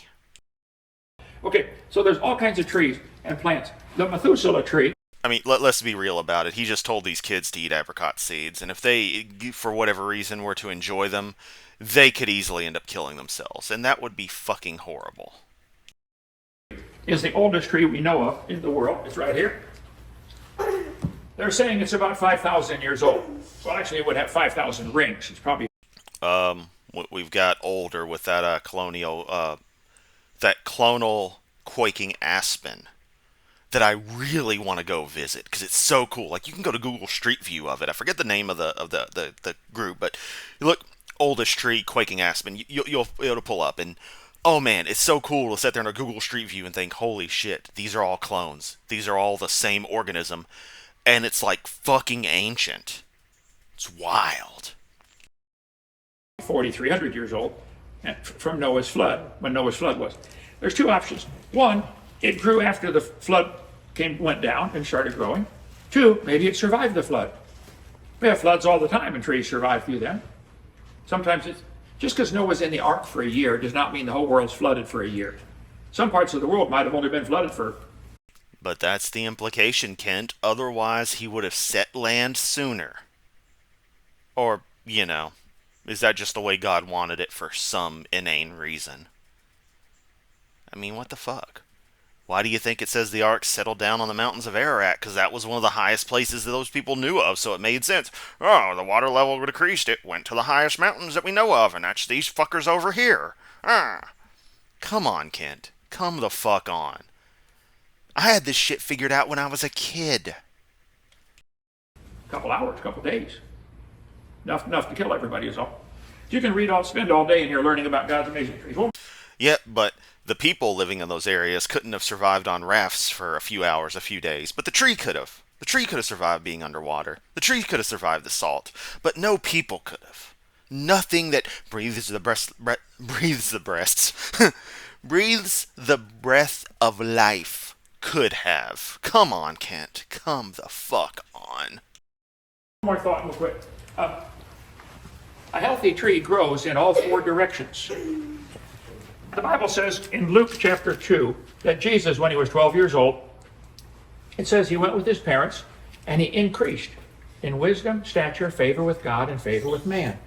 Speaker 2: Okay, so there's all kinds of trees and plants. The Methuselah tree.
Speaker 1: I mean, let's be real about it. He just told these kids to eat apricot seeds, and if they, for whatever reason, were to enjoy them, they could easily end up killing themselves, and that would be fucking horrible.
Speaker 2: Is the oldest tree we know of in the world. It's right here. They're saying it's about 5,000 years old. Well, actually, it would have 5,000 rings. It's probably...
Speaker 1: We've got older with that that clonal quaking aspen that I really want to go visit because it's so cool. Like, you can go to Google Street View of it. I forget the name of the group, but you look, oldest tree quaking aspen. You'll pull up, and oh man, it's so cool to sit there in a Google Street View and think, holy shit, these are all clones. These are all the same organism, and it's like fucking ancient. It's wild.
Speaker 2: 4,300 years old from Noah's flood, when Noah's flood was. There's two options. One, it grew after the flood went down and started growing. Two, maybe it survived the flood. We have floods all the time and trees survive through them. Sometimes it's just because Noah's in the ark for a year does not mean the whole world's flooded for a year. Some parts of the world might have only been flooded for...
Speaker 1: But that's the implication, Kent. Otherwise, he would have set land sooner. Or, you know, is that just the way God wanted it for some inane reason? I mean, what the fuck? Why do you think it says the ark settled down on the mountains of Ararat? Because that was one of the highest places that those people knew of, so it made sense. Oh, the water level decreased. It went to the highest mountains that we know of, and that's these fuckers over here. Ah. Come on, Kent. Come the fuck on. I had this shit figured out when I was a kid.
Speaker 2: Couple hours, couple days. Enough to kill everybody is all. You can spend all day in here learning about God's amazing trees. Well,
Speaker 1: Yep, but the people living in those areas couldn't have survived on rafts for a few hours, a few days. But the tree could have. The tree could have survived being underwater. The tree could have survived the salt. But no people could have. Nothing that breathes the breaths, breathes the breath of life could have. Come on, Kent. Come the fuck on.
Speaker 2: one more thought real quick. A healthy tree grows in all four directions. The Bible says in Luke chapter 2 that Jesus, when he was 12 years old, it says he went with his parents and he increased in wisdom, stature, favor with God, and favor with man.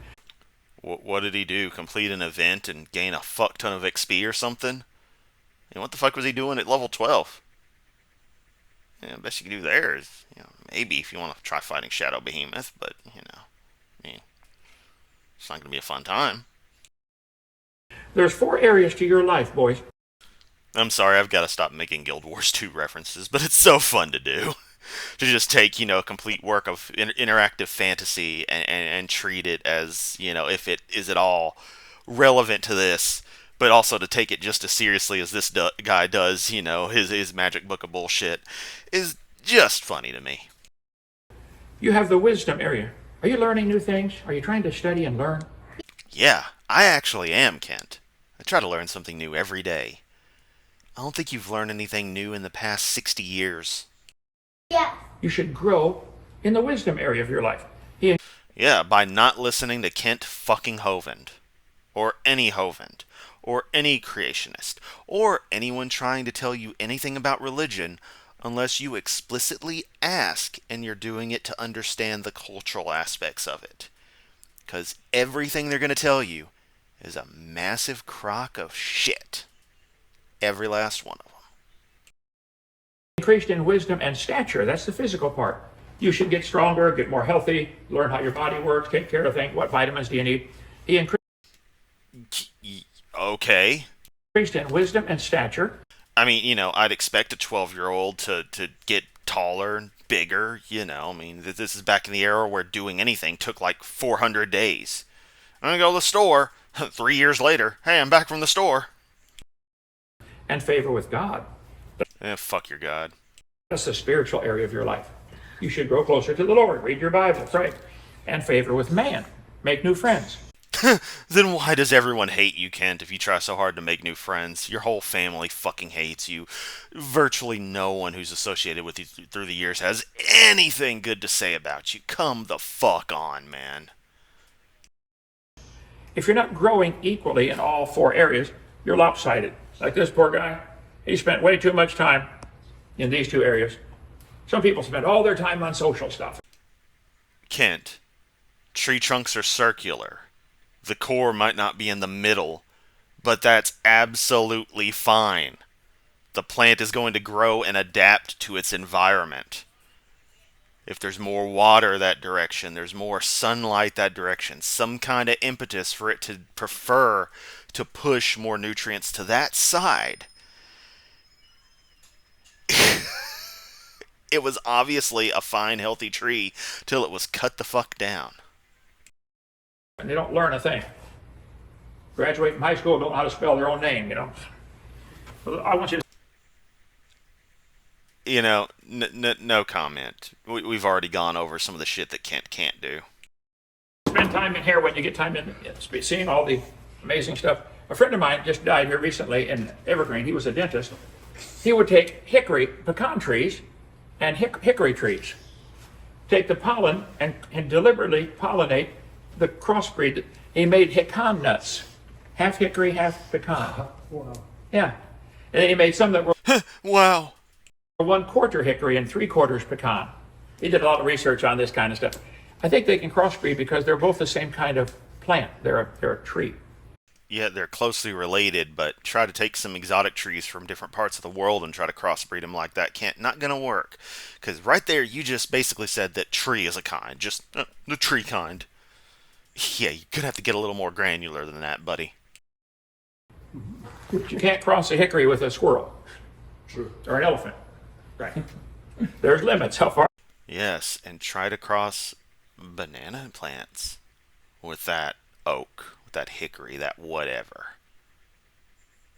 Speaker 1: What did he do? Complete an event and gain a fuck ton of XP or something? And what the fuck was he doing at level 12? Yeah, the best you can do there is, maybe if you want to try fighting Shadow Behemoth, but, I mean, it's not going to be a fun time.
Speaker 2: There's four areas to your life, boys.
Speaker 1: I'm sorry, I've got to stop making Guild Wars 2 references, but it's so fun to do. To just take, a complete work of interactive fantasy and treat it as, if it is at all relevant to this, but also to take it just as seriously as this guy does, his magic book of bullshit, is just funny to me.
Speaker 2: You have the wisdom area. Are you learning new things? Are you trying to study and learn?
Speaker 1: Yeah, I actually am, Kent. I try to learn something new every day. I don't think you've learned anything new in the past 60 years.
Speaker 4: Yes.
Speaker 2: You should grow in the wisdom area of your life.
Speaker 1: Yeah, by not listening to Kent fucking Hovind. Or any Hovind. Or any creationist. Or anyone trying to tell you anything about religion unless you explicitly ask and you're doing it to understand the cultural aspects of it. Because everything they're going to tell you is a massive crock of shit. Every last one of them.
Speaker 2: Increased in wisdom and stature. That's the physical part. You should get stronger, get more healthy, learn how your body works, take care of things. What vitamins do you need? He
Speaker 1: Okay.
Speaker 2: increased in wisdom and stature.
Speaker 1: I mean, I'd expect a 12-year-old to get taller and bigger, This is back in the era where doing anything took like 400 days. I'm going to go to the store. 3 years later, hey, I'm back from the store.
Speaker 2: And favor with God.
Speaker 1: Fuck your God.
Speaker 2: That's the spiritual area of your life. You should grow closer to the Lord, read your Bible, pray, and favor with man. Make new friends.
Speaker 1: Then why does everyone hate you, Kent, if you try so hard to make new friends? Your whole family fucking hates you. Virtually no one who's associated with you through the years has anything good to say about you. Come the fuck on, man.
Speaker 2: If you're not growing equally in all four areas, you're lopsided. Like this poor guy, he spent way too much time in these two areas. Some people spend all their time on social stuff.
Speaker 1: Kent, tree trunks are circular. The core might not be in the middle, but that's absolutely fine. The plant is going to grow and adapt to its environment. If there's more water that direction, there's more sunlight that direction, some kind of impetus for it to prefer to push more nutrients to that side. It was obviously a fine, healthy tree till it was cut the fuck down.
Speaker 2: And they don't learn a thing. Graduate from high school, don't know how to spell their own name, I want you to...
Speaker 1: No comment. We've already gone over some of the shit that Kent can't do.
Speaker 2: Spend time in here when you get time in seeing all the amazing stuff. A friend of mine just died here recently in Evergreen. He was a dentist. He would take hickory, pecan trees, and hickory trees, take the pollen and deliberately pollinate the crossbreed. He made pecan nuts, half hickory, half pecan.
Speaker 3: Wow.
Speaker 2: Yeah, and then he made some that were
Speaker 1: Wow.
Speaker 2: 1/4 hickory and 3/4 pecan. He did a lot of research on this kind of stuff. I think they can crossbreed because they're both the same kind of plant. They're a tree.
Speaker 1: Yeah, they're closely related, but try to take some exotic trees from different parts of the world and try to crossbreed them like that. Not gonna work. Because right there, you just basically said that tree is a kind. Just the tree kind. Yeah, you're gonna have to get a little more granular than that, buddy.
Speaker 2: You can't cross a hickory with a squirrel.
Speaker 3: True.
Speaker 2: Or an elephant. Right. There's limits how far.
Speaker 1: Yes, and try to cross banana plants with that oak, with that hickory, that whatever.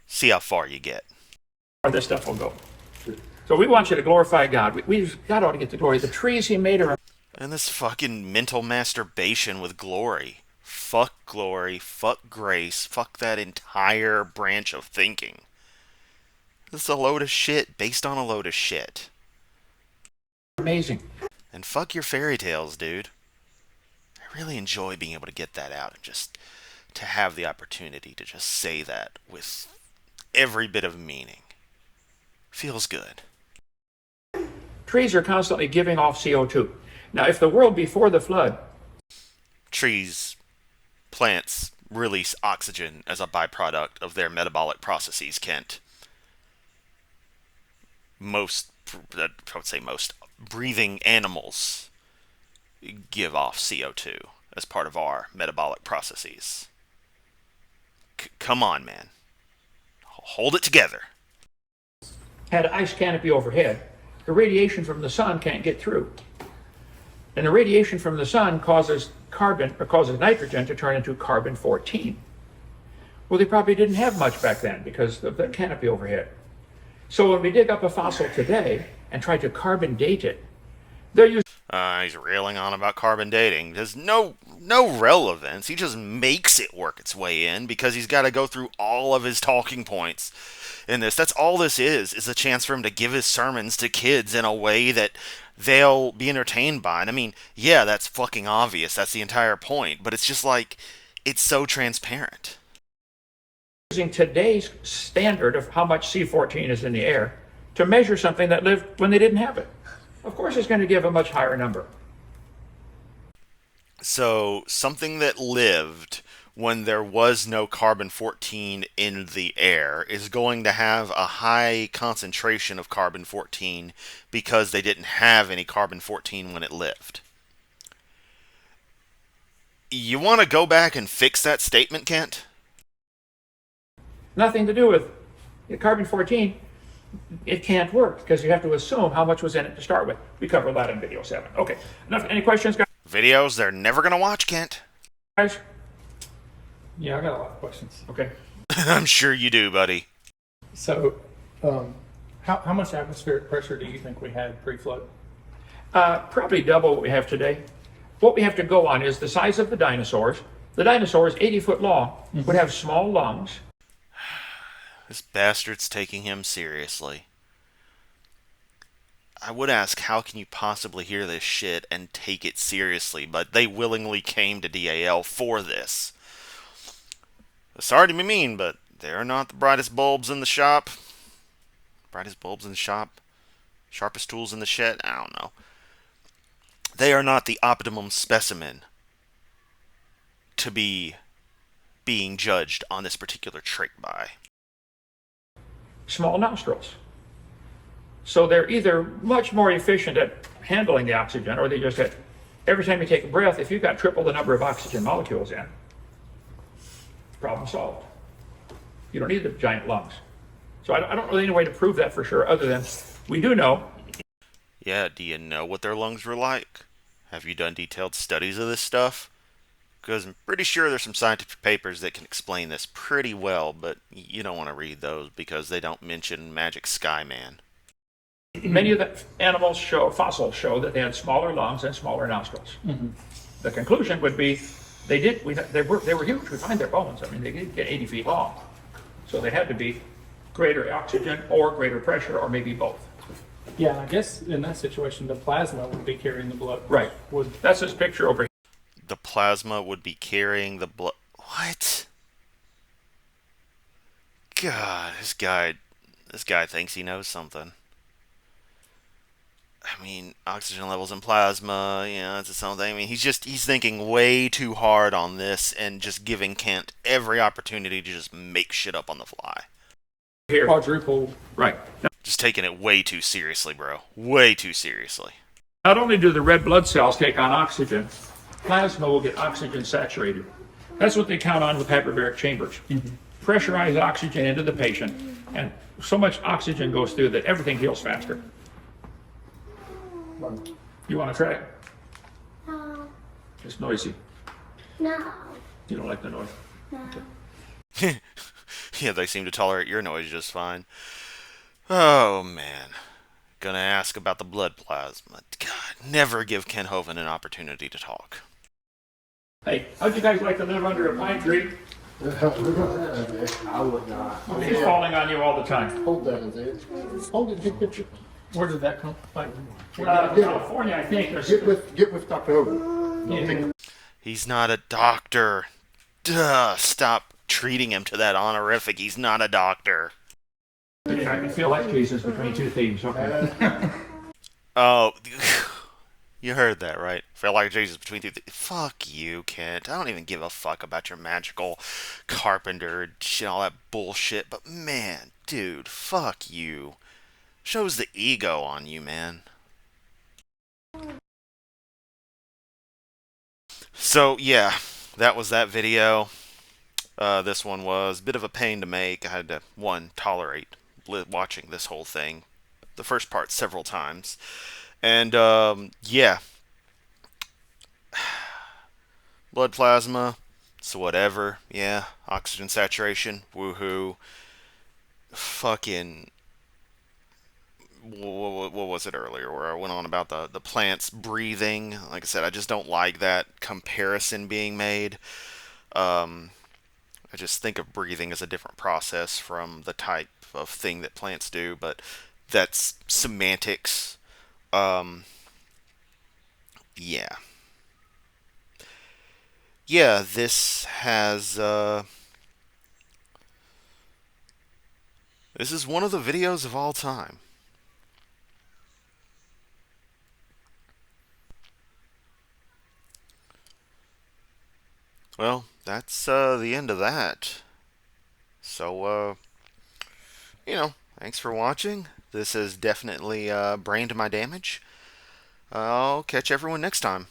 Speaker 1: See how far you get.
Speaker 2: This stuff will go. So we want you to glorify God. God ought to get the glory. The trees he made are...
Speaker 1: And this fucking mental masturbation with glory. Fuck glory, fuck grace, fuck that entire branch of thinking. This is a load of shit based on a load of shit.
Speaker 2: amazing.
Speaker 1: And fuck your fairy tales, dude. I really enjoy being able to get that out and just to have the opportunity to just say that with every bit of meaning. Feels good.
Speaker 2: Trees are constantly giving off CO2. Now, if the world before the flood...
Speaker 1: Trees, plants release oxygen as a byproduct of their metabolic processes, Kent. I would say most breathing animals give off CO2 as part of our metabolic processes. Come on, man. Hold it together.
Speaker 2: had ice canopy overhead, the radiation from the sun can't get through. And the radiation from the sun causes nitrogen to turn into carbon-14. Well, they probably didn't have much back then because of the canopy overhead. So when we dig up a fossil today and try to carbon date it, they're using...
Speaker 1: He's railing on about carbon dating. There's no relevance. He just makes it work its way in because he's got to go through all of his talking points in this. That's all this is a chance for him to give his sermons to kids in a way that they'll be entertained by. And I mean, yeah, that's fucking obvious. That's the entire point. But it's just like, it's so transparent.
Speaker 2: Using today's standard of how much C14 is in the air to measure something that lived when they didn't have it. Of course, it's going to give a much higher number.
Speaker 1: So, something that lived when there was no carbon-14 in the air is going to have a high concentration of carbon-14 because they didn't have any carbon-14 when it lived. You want to go back and fix that statement, Kent?
Speaker 2: Nothing to do with carbon-14. It can't work because you have to assume how much was in it to start with. We covered that in video 7. Okay, enough. Any questions, guys?
Speaker 1: Videos they're never going to watch, Kent.
Speaker 2: Guys?
Speaker 3: Yeah, I got a lot of questions.
Speaker 2: Okay.
Speaker 1: I'm sure you do, buddy.
Speaker 3: So, how much atmospheric pressure do you think we had pre-flood?
Speaker 2: Probably double what we have today. What we have to go on is the size of the dinosaurs. The dinosaurs, 80 foot long, would have small lungs.
Speaker 1: This bastard's taking him seriously. I would ask, how can you possibly hear this shit and take it seriously? But they willingly came to DAL for this. Sorry to be mean, but they're not the brightest bulbs in the shop. Brightest bulbs in the shop? Sharpest tools in the shed? I don't know. They are not the optimum specimen to be being judged on this particular trait by.
Speaker 2: Small nostrils. So they're either much more efficient at handling the oxygen, or they just get, every time you take a breath, if you've got triple the number of oxygen molecules in, problem solved. You don't need the giant lungs. So I don't really know a way to prove that for sure, other than we do know.
Speaker 1: Yeah, do you know what their lungs were like? Have you done detailed studies of this stuff? Because I'm pretty sure there's some scientific papers that can explain this pretty well, but you don't want to read those because they don't mention Magic Sky Man.
Speaker 2: Many of the animals fossils show that they had smaller lungs and smaller nostrils. Mm-hmm. The conclusion would be they were huge. We find their bones. I mean, they did get 80 feet long. So they had to be greater oxygen or greater pressure or maybe both.
Speaker 3: Yeah, and I guess in that situation, the plasma would be carrying the blood.
Speaker 2: Right. That's this picture over here.
Speaker 1: The plasma would be carrying the blood. What? God, this guy thinks he knows something. I mean, oxygen levels in plasma, you know, that's its own thing. I mean, he's thinking way too hard on this and just giving Kent every opportunity to just make shit up on the fly.
Speaker 2: Here.
Speaker 3: Quadruple.
Speaker 2: Right.
Speaker 1: Just taking it way too seriously, bro. Way too seriously.
Speaker 2: Not only do the red blood cells take on oxygen, plasma will get oxygen saturated. That's what they count on with hyperbaric chambers. Mm-hmm. Pressurize oxygen into the patient, and so much oxygen goes through that everything heals faster. You want to try it?
Speaker 4: No.
Speaker 2: It's noisy.
Speaker 4: No.
Speaker 2: You don't like the noise?
Speaker 4: No.
Speaker 1: Okay. Yeah, they seem to tolerate your noise just fine. Oh, man. Gonna ask about the blood plasma. God, never give Ken Hovind an opportunity to talk.
Speaker 2: Hey, how'd you guys like to live under a pine tree?
Speaker 5: I would not.
Speaker 2: He's falling on you all the time.
Speaker 5: Hold that, Isaiah. Hold it, big picture.
Speaker 3: Where did that come from?
Speaker 2: California, I think.
Speaker 5: Get with Dr. Hovind.
Speaker 1: He's not a doctor. Duh, stop treating him to that honorific. He's not a doctor.
Speaker 2: I can feel like Jesus between two thieves. Okay.
Speaker 1: Oh, you heard that, right? Felt like Jesus between two thieves. Fuck you, Kent. I don't even give a fuck about your magical carpenter shit, all that bullshit. But man, dude, fuck you. Shows the ego on you, man. So, yeah, that was that video. This one was a bit of a pain to make. I had to, one, tolerate watching this whole thing, the first part several times, and yeah, blood plasma, so whatever. Yeah, oxygen saturation, woohoo. Fucking what was it earlier where I went on about the plants breathing? Like I said, I just don't like that comparison being made. Um, I just think of breathing as a different process from the type of thing that plants do, but that's semantics. Um, yeah. Yeah, this is one of the videos of all time. Well, that's the end of that. So, thanks for watching. This has definitely brained my damage. I'll catch everyone next time.